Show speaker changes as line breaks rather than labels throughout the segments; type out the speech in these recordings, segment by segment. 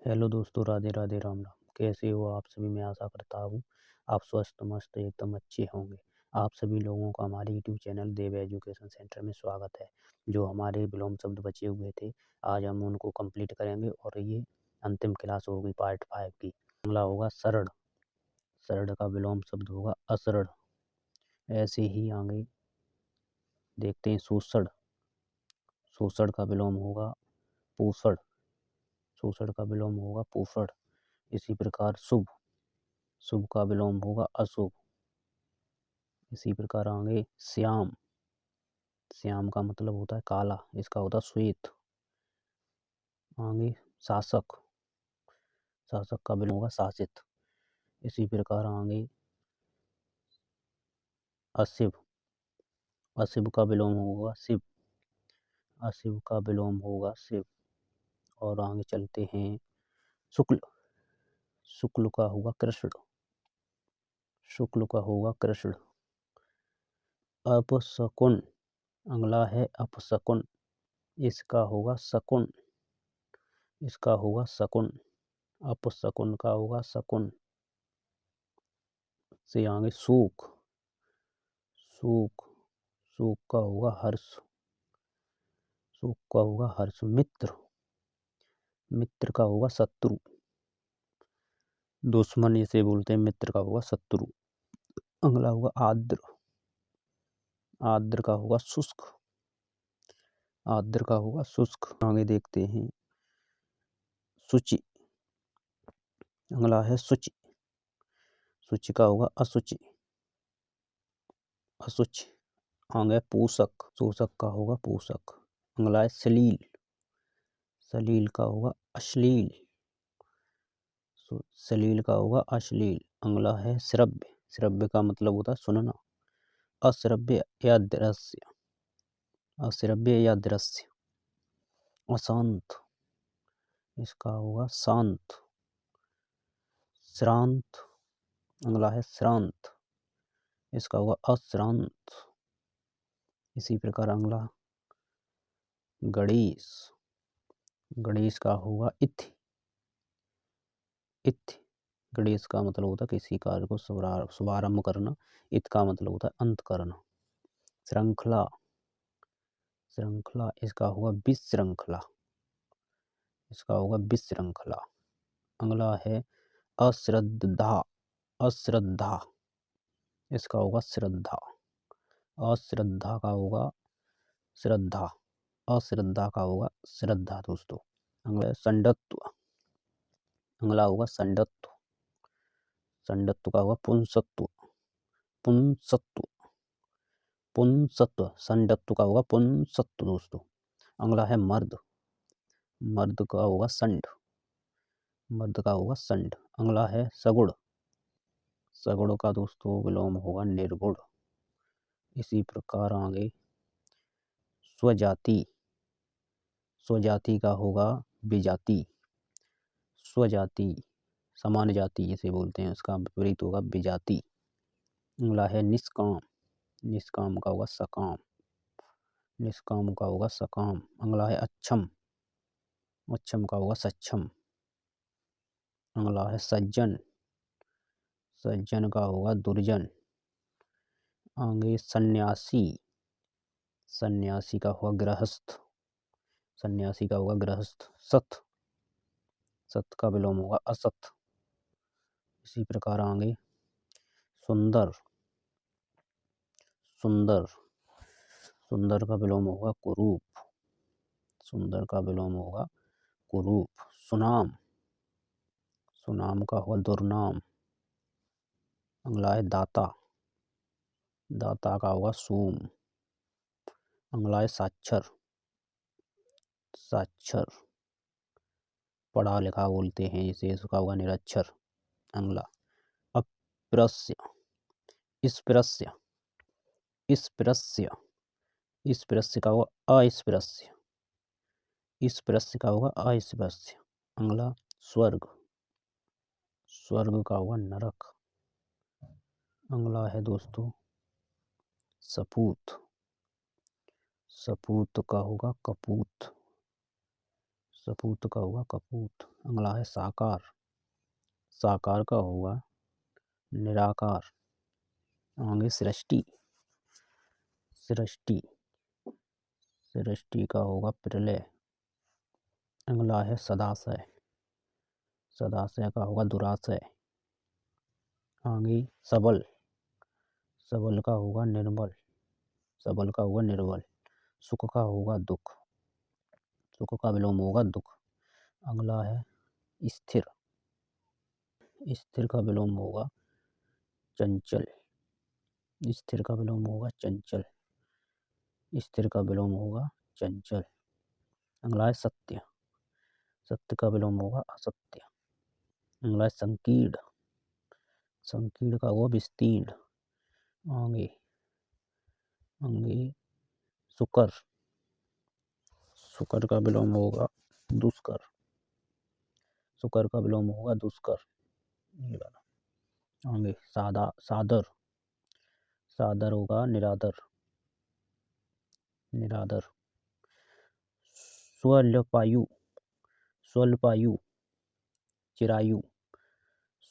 Hello दोस्तों, राधे राधे, राम राम। कैसे हो आप सभी? मैं आशा करता हूँ आप स्वस्थ मस्त एकदम अच्छे होंगे। आप सभी लोगों का हमारे यूट्यूब चैनल देव एजुकेशन सेंटर में स्वागत है। जो हमारे विलोम शब्द बचे हुए थे, आज हम उनको कंप्लीट करेंगे और ये अंतिम क्लास होगी पार्ट 5 की। अगला होगा सरड़। सरड़ का विलोम शब्द होगा असरड़। ऐसे ही आगे देखते हैं सूसड़। सूसड़ का विलोम होगा पूसड़। सूसड़ का विलोम होगा पूफड़। इसी प्रकार शुभ। शुभ का विलोम होगा अशुभ। इसी प्रकार आगे श्याम। श्याम का मतलब होता है काला, इसका होता है श्वेत। आगे शासक। शासक का विलोम होगा शासित। इसी प्रकार आगे अशिव। अशिव का विलोम होगा शिव। अशिव का विलोम होगा शिव। और आगे चलते हैं शुक्ल। शुक्ल का होगा कृष्ण। शुक्ल का होगा कृष्ण। अपशकुन। अगला है अपशकुन। इसका होगा शकुन। इसका होगा शकुन। अपशकुन का होगा शकुन। से आगे सूख। सूख। सूख का होगा हर्ष। सूख का होगा हर्ष। मित्र। मित्र का होगा शत्रु। दुश्मन इसे बोलते हैं, मित्र का होगा शत्रु। अगला होगा आर्द्र। आर्द्र का होगा शुष्क। आर्द्र का होगा शुष्क। आगे देखते हैं शुचि। अगला है शुचि। शुचि का होगा अशुचि। अशुचि। आगे पोषक। शोषक का होगा पोषक। अगला है श्लील। श्लील का होगा अश्लील। श्लील का होगा अश्लील। अगला है श्रव्य। श्रव्य का मतलब होता है सुनना। अश्रव्य या दृश्य। अश्रव्य या दृश्य। अशांत। इसका होगा शांत। श्रांत। अगला है श्रांत। इसका होगा अश्रांत। इसी प्रकार अगला गणेश। गणेश का होगा इथि। इथि। गणेश का मतलब होता है किसी कार्य को शुभारंभ करना। इत का मतलब होता है अंत करना। श्रृंखला। श्रृंखला। इसका होगा विशृंखला। इसका होगा विशृंखला। अगला है अश्रद्धा। अश्रद्धा। इसका होगा श्रद्धा। अश्रद्धा का होगा श्रद्धा। अश्रद्धा का होगा श्रद्धा दोस्तों। अगला है संडत्व। अगला होगा संडत्व। संडत्व का होगा पुंसत्व। पुंसत्व। पुंसत्व। संडत्व का होगा पुंसत्व दोस्तों। अगला है मर्द। मर्द का होगा संड। मर्द का होगा संड। अगला है सगुण। सगुण का दोस्तों विलोम होगा निर्गुण। इसी प्रकार आगे स्वजाति। स्वजाति का होगा विजाति। स्वजाति समान जाति जिसे बोलते हैं, उसका विपरीत होगा विजाति। अगला है निष्काम। निष्काम का होगा सकाम। निष्काम का होगा सकाम। अगला है अक्षम। अक्षम का होगा सक्षम। अगला है सज्जन। सज्जन का होगा दुर्जन। आगे सन्यासी। सन्यासी का होगा गृहस्थ। सन्यासी का होगा गृहस्थ। सत। सत का विलोम होगा असत। इसी प्रकार आगे सुंदर। सुंदर। सुंदर का विलोम होगा कुरूप। सुंदर का विलोम होगा कुरूप। सुनाम। सुनाम का होगा दुर्नाम। अगला है दाता। दाता का होगा सूम। अगला है साक्षर। साक्षर पढ़ा लिखा बोलते हैं जिसे, इसका होगा निरक्षर। अगला अप्रस्य। स्पृश्य। स्पृश्य। स्पृश्य का होगा अस्पृश्य। स्पृश्य का होगा अस्पृश्य। अगला स्वर्ग। स्वर्ग का होगा नरक। अगला है दोस्तों सपूत। सपूत का होगा कपूत। सपूत का होगा कपूत। अगला है साकार। साकार का होगा निराकार। आगे सृष्टि। सृष्टि। सृष्टि का होगा प्रलय। अगला है सदाशय। सदाशय का होगा दुराशय। आगे सबल। सबल का होगा निर्बल। सबल का होगा निर्बल। सुख का होगा दुख। सुख का विलोम होगा दुख। अगला है स्थिर। स्थिर का विलोम होगा चंचल। स्थिर का विलोम होगा चंचल। स्थिर का विलोम होगा चंचल। अगला है सत्य। सत्य का विलोम होगा असत्य। अगला है संकीर्ण। संकीर्ण का होगा विस्तीर्ण। आगे आगे सुकर। सुकर का विलोम होगा दुष्कर। सुकर का विलोम होगा दुष्कर। ये वाला। आगे सादर। सादर होगा निरादर। निरादर। स्वल्पायु। स्वल्पायु चिरायु।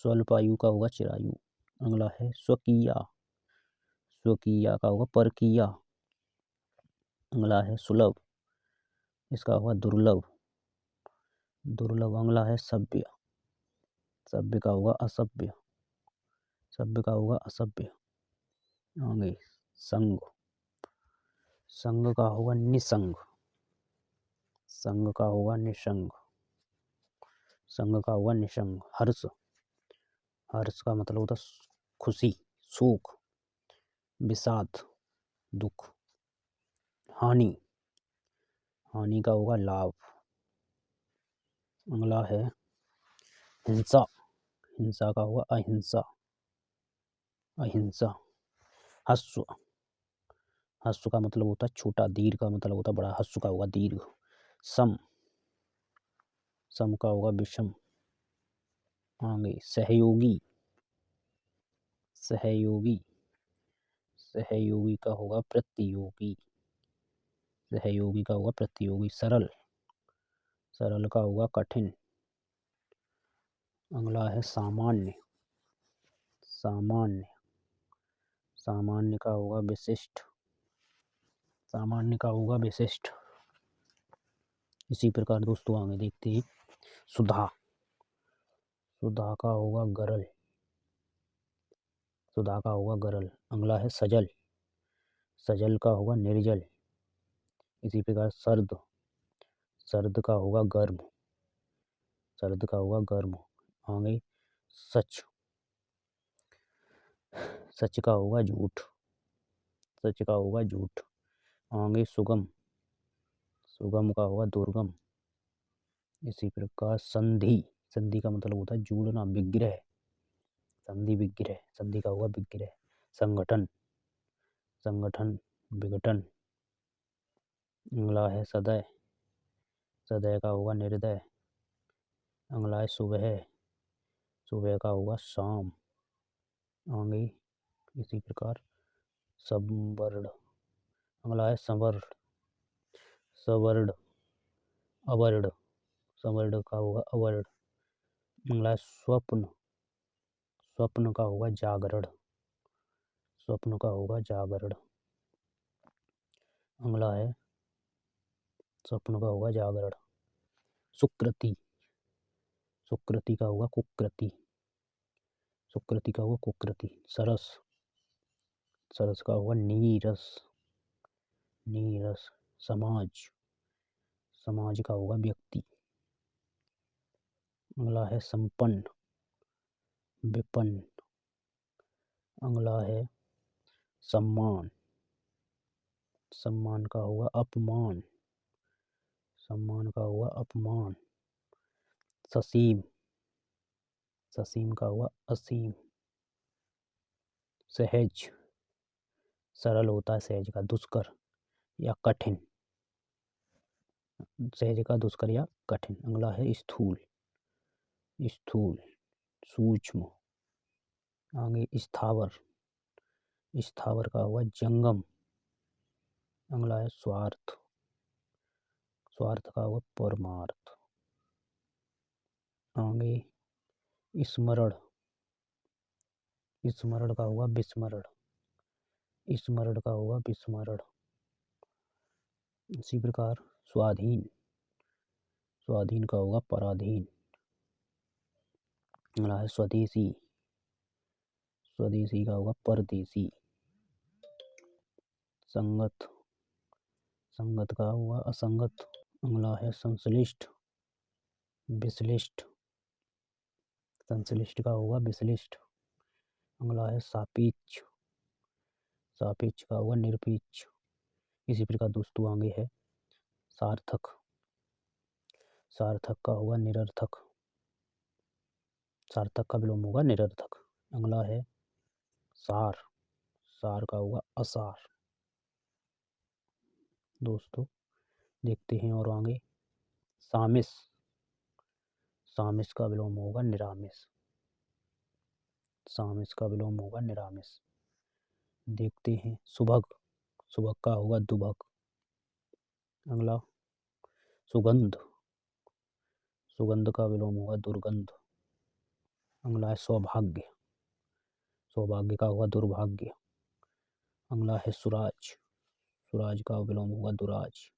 स्वल्पायु का होगा चिरायु। अगला है स्वकीया। स्वकीया का होगा परकीया। अगला है सुलभ। इसका होगा दुर्लभ। दुर्लभ। अगला है सभ्य। सभ्य का होगा असभ्य। सभ्य का होगा असभ्य। आगे संग। संग का होगा निसंग। संग का होगा निसंग। संग का होगा निसंग। हर्ष। हर्ष का मतलब होता खुशी सुख। विषाद दुख। हानि। हानि का होगा लाभ। अगला है हिंसा। हिंसा का होगा अहिंसा। अहिंसा। हस्व। हस्व का मतलब होता है छोटा। दीर्घ का मतलब होता है बड़ा। हस्व का होगा दीर्घ। सम। सम का होगा विषम। आगे सहयोगी। सहयोगी। सहयोगी का होगा प्रतियोगी। सहयोगी का होगा प्रतियोगी। सरल। सरल का होगा कठिन। अगला है सामान्य। सामान्य। सामान्य का होगा विशिष्ट। सामान्य का होगा विशिष्ट। इसी प्रकार दोस्तों आगे देखते हैं सुधा। सुधा का होगा गरल। सुधा का होगा गरल। अगला है सजल। सजल का होगा निर्जल। इसी प्रकार सर्द। सर्द का होगा गर्म। सर्द का होगा गर्म। आगे सच। सच का होगा झूठ। सच का होगा झूठ। आगे सुगम। सुगम का होगा दुर्गम। इसी प्रकार संधि। संधि का मतलब होता है जोड़ना विग्रह। संधि विग्रह। संधि का होगा विग्रह। संगठन। संगठन विघटन। अगला है सदय। सदय का होगा निर्दय। अगला है सुबह। सुबह का होगा शाम। आगे इसी प्रकार संवर्ण। अगला है संवर्ण। सवर्ण अवर्ण। संवर्ण का होगा अवर्ण। अगला है स्वप्न। स्वप्न का होगा जागरण। स्वप्न का होगा जागरण। अगला है स्वप्न का होगा जागरण। सुकृति। सुकृति का होगा कुकृति। सुकृति का होगा कुकृति। सरस। सरस का होगा नीरस। नीरस। समाज। समाज का होगा व्यक्ति। अगला है संपन्न। विपन्न। अगला है सम्मान। सम्मान का होगा अपमान। सम्मान का होगा अपमान। ससीम। ससीम का होगा असीम। सहज। सरल होता है सहज का। दुष्कर या कठिन। सहज का दुष्कर या कठिन। अगला है स्थूल। स्थूल सूक्ष्म। आगे स्थावर। स्थावर का होगा जंगम। अगला है स्वार्थ। स्वार्थ का होगा परमार्थ। आगे स्मरण, स्मरण का होगा विस्मरण, स्मरण का होगा विस्मरण। इसी प्रकार स्वाधीन, स्वाधीन का होगा पराधीन। अगला है स्वदेशी, स्वदेशी का होगा परदेशी। संगत, संगत का होगा असंगत। अगला है संश्लिष्ट, विश्लिष्ट, संश्लिष्ट का होगा विश्लिष्ट। अगला है सापेक्ष, सापेक्ष का होगा निरपेक्ष। इसी प्रकार दोस्तों आगे है सार्थक, सार्थक का होगा निरर्थक, सार्थक का विलोम होगा निरर्थक। अगला है सार, सार का होगा असार। दोस्तों देखते हैं और आगे सामिस, सामिस का विलोम होगा निरामिस, सामिस का विलोम होगा निरामिस। देखते हैं सुभग, सुभग का होगा दुभग। अगला सुगंध, सुगंध का विलोम होगा दुर्गंध। अगला है सौभाग्य, सौभाग्य का होगा दुर्भाग्य। अगला है सुराज, सुराज का विलोम होगा दुराज।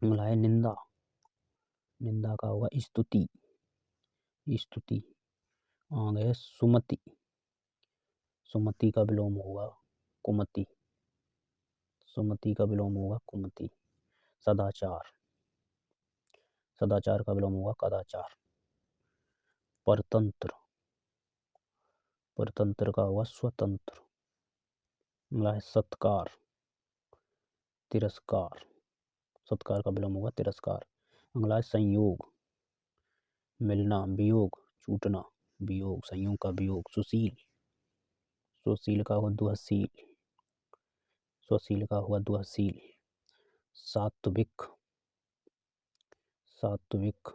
अगला है निंदा, निंदा का होगा स्तुति, स्तुति। आगे है सुमति, सुमति का विलोम होगा कुमति, सुमति का विलोम होगा कुमति। सदाचार, सदाचार का विलोम होगा कदाचार। परतंत्र, परतंत्र का होगा स्वतंत्र। अगला है सत्कार, तिरस्कार, सत्कार का विलोम होगा तिरस्कार। अगला है संयोग, मिलना, वियोग, छूटना, वियोग, संयोग का वियोग। सुशील, सुशील का होगा दुहशील, सुशील का होगा दुहशील। सात्विक, सात्विक,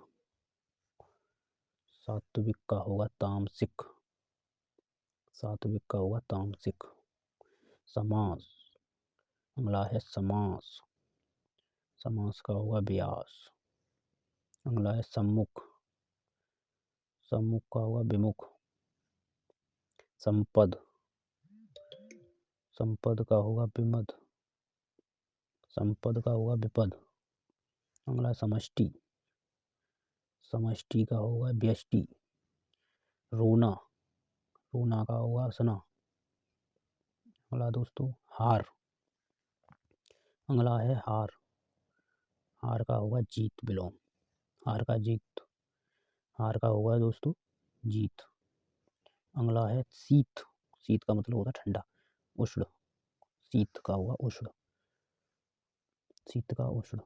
सात्विक का होगा तामसिक, सात्विक का होगा तामसिक। समास, अगला है समास, समास का होगा व्यास। अगला है सम्मुख, सम्मुख का होगा विमुख। संपद, संपद का होगा विमद, संपद का होगा विपद। अगला समष्टि, समष्टि का होगा व्यष्टि। रोना, रोना का होगा हंसना। अगला दोस्तों हार, अगला है हार, हार का होगा जीत विलोम, हार का जीत, हार का होगा दोस्तों जीत। अगला है शीत, शीत का मतलब होता है ठंडा, उष्ण, शीत का होगा उष्ण, शीत का उष्ण।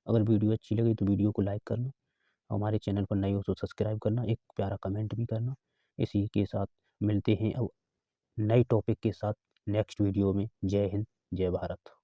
अगर वीडियो अच्छी लगी तो वीडियो को लाइक करना, हमारे चैनल पर नए हो तो सब्सक्राइब करना, एक प्यारा कमेंट भी करना। इसी के साथ मिलते हैं अब नए टॉपिक के साथ नेक्स्ट वीडियो में। जय हिंद, जय भारत।